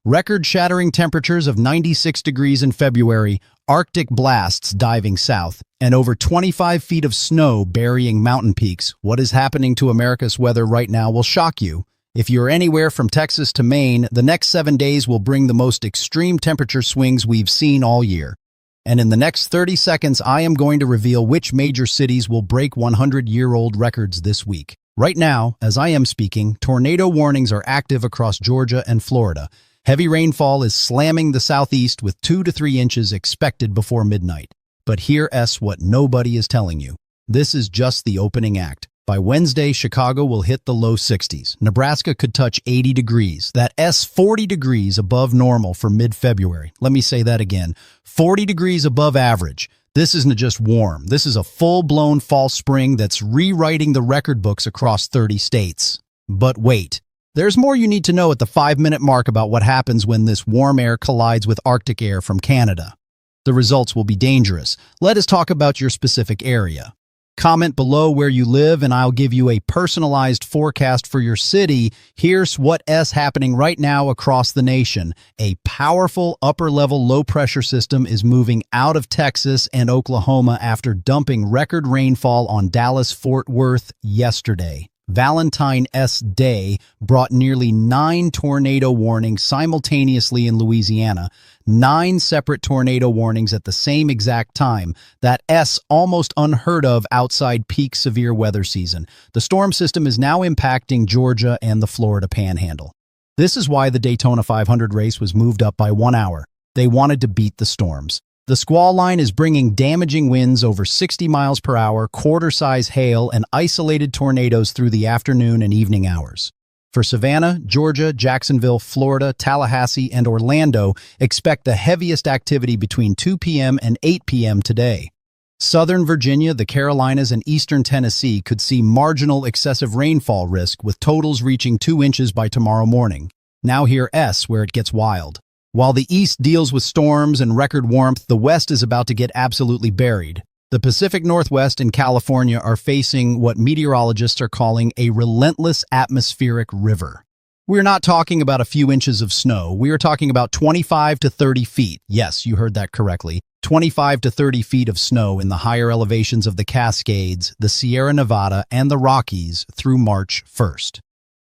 Record-shattering temperatures of 96 degrees in February, Arctic blasts diving south, and over 25 feet of snow burying mountain peaks. What is happening to America's weather right now will shock you. If you're anywhere from Texas to Maine, the next 7 days will bring the most extreme temperature swings we've seen all year. And in the next 30 seconds, I am going to reveal which major cities will break 100-year-old records this week. Right now, as I am speaking, tornado warnings are active across Georgia and Florida. Heavy rainfall is slamming the southeast with 2 to 3 inches expected before midnight. But here's what nobody is telling you. This is just the opening act. By Wednesday, Chicago will hit the low 60s. Nebraska could touch 80 degrees. That's 40 degrees above normal for mid-February. Let me say that again. 40 degrees above average. This isn't just warm. This is a full-blown fall spring that's rewriting the record books across 30 states. But wait. There's more you need to know at the 5-minute mark about what happens when this warm air collides with Arctic air from Canada. The results will be dangerous. Let us talk about your specific area. Comment below where you live and I'll give you a personalized forecast for your city. Here's what's happening right now across the nation. A powerful upper-level low-pressure system is moving out of Texas and Oklahoma after dumping record rainfall on Dallas-Fort Worth yesterday. Valentine's Day brought nearly 9 tornado warnings simultaneously in Louisiana, 9 separate tornado warnings at the same exact time. That's almost unheard of outside peak severe weather season. The storm system is now impacting Georgia and the Florida Panhandle. This is why the Daytona 500 race was moved up by 1 hour. They wanted to beat the storms. The squall line is bringing damaging winds over 60 miles per hour, quarter-size hail, and isolated tornadoes through the afternoon and evening hours. For Savannah, Georgia, Jacksonville, Florida, Tallahassee, and Orlando, expect the heaviest activity between 2 p.m. and 8 p.m. today. Southern Virginia, the Carolinas, and eastern Tennessee could see marginal excessive rainfall risk with totals reaching 2 inches by tomorrow morning. Now here's where it gets wild. While the East deals with storms and record warmth, the West is about to get absolutely buried. The Pacific Northwest and California are facing what meteorologists are calling a relentless atmospheric river. We're not talking about a few inches of snow. We are talking about 25 to 30 feet. Yes, you heard that correctly. 25 to 30 feet of snow in the higher elevations of the Cascades, the Sierra Nevada, and the Rockies through March 1st.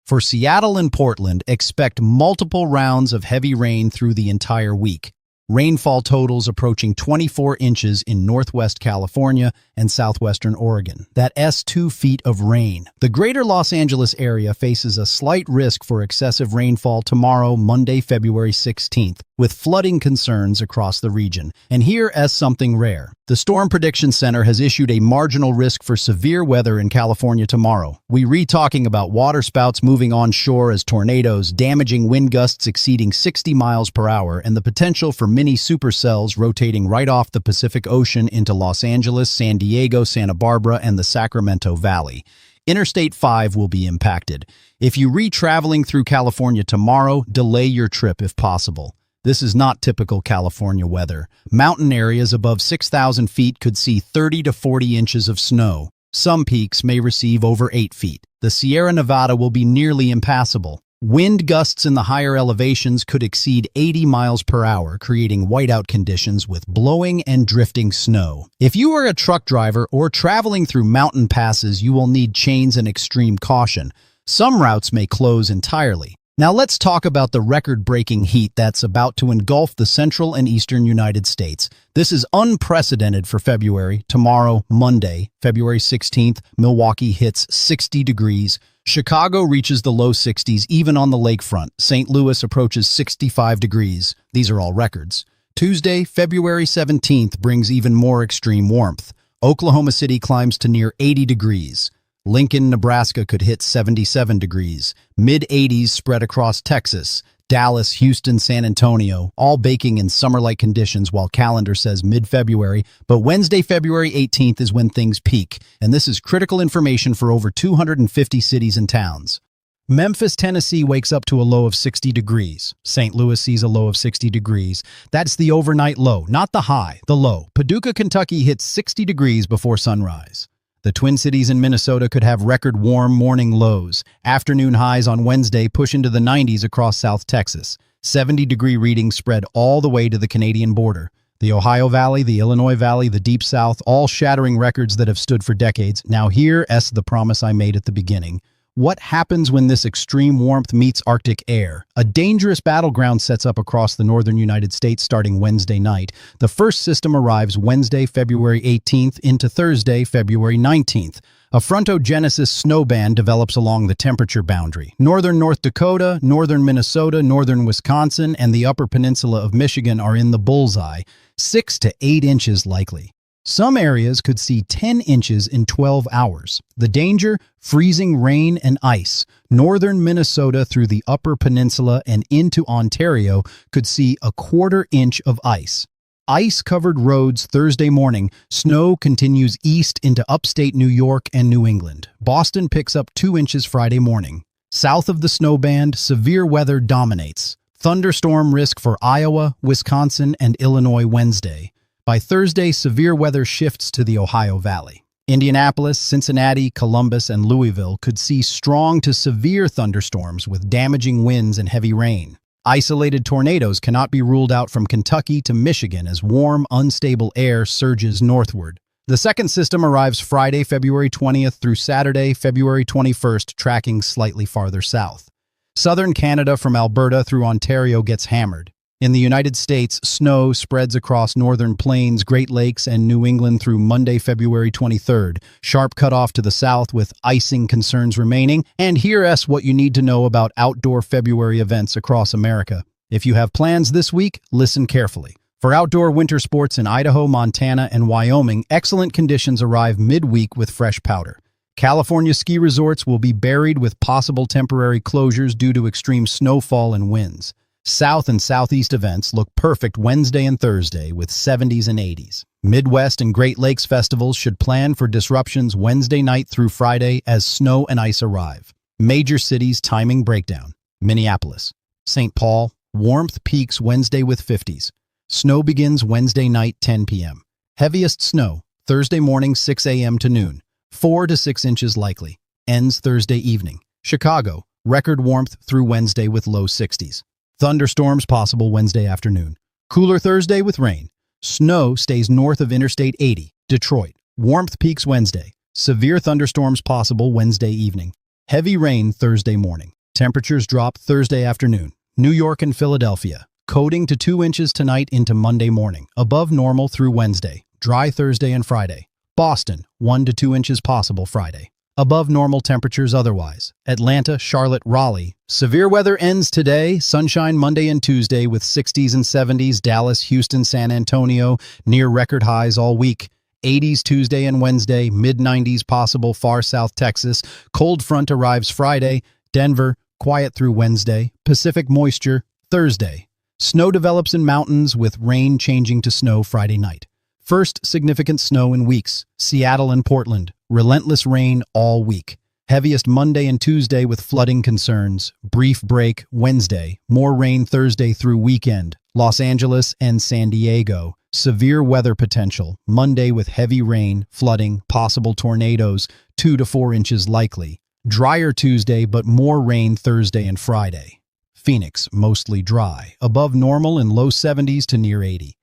For Seattle and Portland, expect multiple rounds of heavy rain through the entire week. Rainfall totals approaching 24 inches in northwest California and southwestern Oregon. That's 2 feet of rain. The greater Los Angeles area faces a slight risk for excessive rainfall tomorrow, Monday, February 16th, with flooding concerns across the region. And here's something rare. The Storm Prediction Center has issued a marginal risk for severe weather in California tomorrow. We're talking about waterspouts moving onshore as tornadoes, damaging wind gusts exceeding 60 miles per hour, and the potential for mini supercells rotating right off the Pacific Ocean into Los Angeles, San Diego, Santa Barbara, and the Sacramento Valley. Interstate 5 will be impacted. If you're traveling through California tomorrow, delay your trip if possible. This is not typical California weather. Mountain areas above 6,000 feet could see 30 to 40 inches of snow. Some peaks may receive over 8 feet. The Sierra Nevada will be nearly impassable. Wind gusts in the higher elevations could exceed 80 miles per hour, creating whiteout conditions with blowing and drifting snow. If you are a truck driver or traveling through mountain passes, you will need chains and extreme caution. Some routes may close entirely. Now let's talk about the record-breaking heat that's about to engulf the central and eastern United States. This is unprecedented for February. Tomorrow, Monday, February 16th, Milwaukee hits 60 degrees. Chicago reaches the low 60s even on the lakefront. St. Louis approaches 65 degrees. These are all records. Tuesday, February 17th brings even more extreme warmth. Oklahoma City climbs to near 80 degrees. Lincoln, Nebraska could hit 77 degrees. Mid-80s spread across Texas. Dallas, Houston, San Antonio, all baking in summer-like conditions while calendar says mid-February. But Wednesday, February 18th is when things peak, and this is critical information for over 250 cities and towns. Memphis, Tennessee wakes up to a low of 60 degrees. St. Louis sees a low of 60 degrees. That's the overnight low, not the high, the low. Paducah, Kentucky hits 60 degrees before sunrise. The Twin Cities in Minnesota could have record warm morning lows. Afternoon highs on Wednesday push into the 90s across South Texas. 70-degree readings spread all the way to the Canadian border. The Ohio Valley, the Illinois Valley, the Deep South, all shattering records that have stood for decades. Now here's the promise I made at the beginning. What happens when this extreme warmth meets Arctic air? A dangerous battleground sets up across the northern United States starting Wednesday night. The first system arrives Wednesday, February 18th into Thursday, February 19th. A frontogenesis snow band develops along the temperature boundary. Northern North Dakota, northern Minnesota, northern Wisconsin, and the upper peninsula of Michigan are in the bullseye, 6 to 8 inches likely. Some areas could see 10 inches in 12 hours. The danger? Freezing rain and ice. Northern Minnesota through the upper peninsula and into Ontario could see a quarter-inch of ice. Ice-covered roads Thursday morning. Snow continues east into upstate New York and New England. Boston picks up 2 inches Friday morning. South of the snow band, severe weather dominates. Thunderstorm risk for Iowa, Wisconsin, and Illinois Wednesday. By Thursday, severe weather shifts to the Ohio Valley. Indianapolis, Cincinnati, Columbus, and Louisville could see strong to severe thunderstorms with damaging winds and heavy rain. Isolated tornadoes cannot be ruled out from Kentucky to Michigan as warm, unstable air surges northward. The second system arrives Friday, February 20th through Saturday, February 21st, tracking slightly farther south. Southern Canada from Alberta through Ontario gets hammered. In the United States, snow spreads across northern plains, Great Lakes, and New England through Monday, February 23rd. Sharp cutoff to the south with icing concerns remaining. And here's what you need to know about outdoor February events across America. If you have plans this week, listen carefully. For outdoor winter sports in Idaho, Montana, and Wyoming, excellent conditions arrive midweek with fresh powder. California ski resorts will be buried with possible temporary closures due to extreme snowfall and winds. South and Southeast events look perfect Wednesday and Thursday with 70s and 80s. Midwest and Great Lakes festivals should plan for disruptions Wednesday night through Friday as snow and ice arrive. Major cities timing breakdown. Minneapolis. St. Paul. Warmth peaks Wednesday with 50s. Snow begins Wednesday night 10 p.m. Heaviest snow Thursday morning 6 a.m. to noon. 4 to 6 inches likely. Ends Thursday evening. Chicago. Record warmth through Wednesday with low 60s. Thunderstorms possible Wednesday afternoon. Cooler Thursday with rain. Snow stays north of Interstate 80. Detroit. Warmth peaks Wednesday. Severe thunderstorms possible Wednesday evening. Heavy rain Thursday morning. Temperatures drop Thursday afternoon. New York and Philadelphia. Coating to 2 inches tonight into Monday morning. Above normal through Wednesday. Dry Thursday and Friday. Boston. 1 to 2 inches possible Friday. Above normal temperatures otherwise. Atlanta, Charlotte, Raleigh. Severe weather ends today. Sunshine Monday and Tuesday with 60s and 70s. Dallas, Houston, San Antonio. Near record highs all week. 80s Tuesday and Wednesday. Mid-90s possible far south Texas. Cold front arrives Friday. Denver. Quiet through Wednesday. Pacific moisture Thursday. Snow develops in mountains with rain changing to snow Friday night. First significant snow in weeks. Seattle and Portland. Relentless rain all week. Heaviest Monday and Tuesday with flooding concerns. Brief break Wednesday. More rain Thursday through weekend. Los Angeles and San Diego. Severe weather potential. Monday with heavy rain, flooding, possible tornadoes. 2 to 4 inches likely. Drier Tuesday but more rain Thursday and Friday. Phoenix mostly dry. Above normal in low 70s to near 80.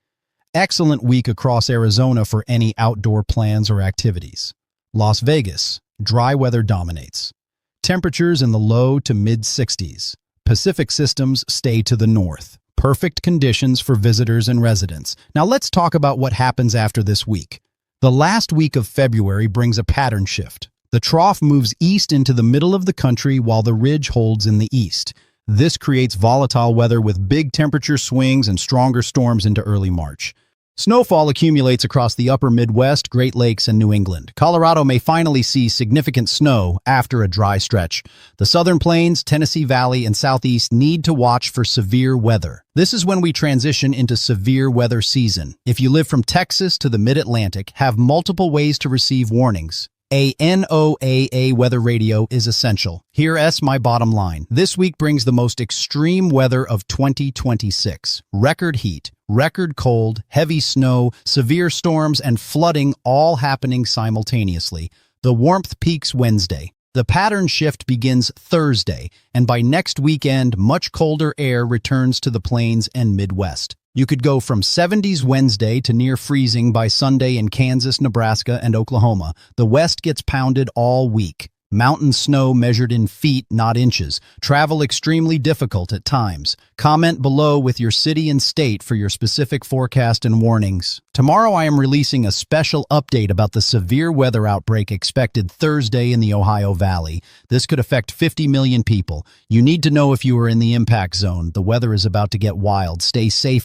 Excellent week across Arizona for any outdoor plans or activities. Las Vegas, dry weather dominates. Temperatures in the low to mid-60s. Pacific systems stay to the north. Perfect conditions for visitors and residents. Now let's talk about what happens after this week. The last week of February brings a pattern shift. The trough moves east into the middle of the country while the ridge holds in the east. This creates volatile weather with big temperature swings and stronger storms into early March. Snowfall accumulates across the upper Midwest, Great Lakes, and New England. Colorado may finally see significant snow after a dry stretch. The Southern Plains, Tennessee Valley, and Southeast need to watch for severe weather. This is when we transition into severe weather season. If you live from Texas to the Mid-Atlantic, have multiple ways to receive warnings. A NOAA weather radio is essential. Here's my bottom line. This week brings the most extreme weather of 2026. Record heat, record cold, heavy snow, severe storms, and flooding all happening simultaneously. The warmth peaks Wednesday. The pattern shift begins Thursday, and by next weekend, much colder air returns to the plains and Midwest. You could go from 70s Wednesday to near freezing by Sunday in Kansas, Nebraska, and Oklahoma. The West gets pounded all week. Mountain snow measured in feet, not inches. Travel extremely difficult at times. Comment below with your city and state for your specific forecast and warnings. Tomorrow I am releasing a special update about the severe weather outbreak expected Thursday in the Ohio Valley. This could affect 50 million people. You need to know if you are in the impact zone. The weather is about to get wild. Stay safe.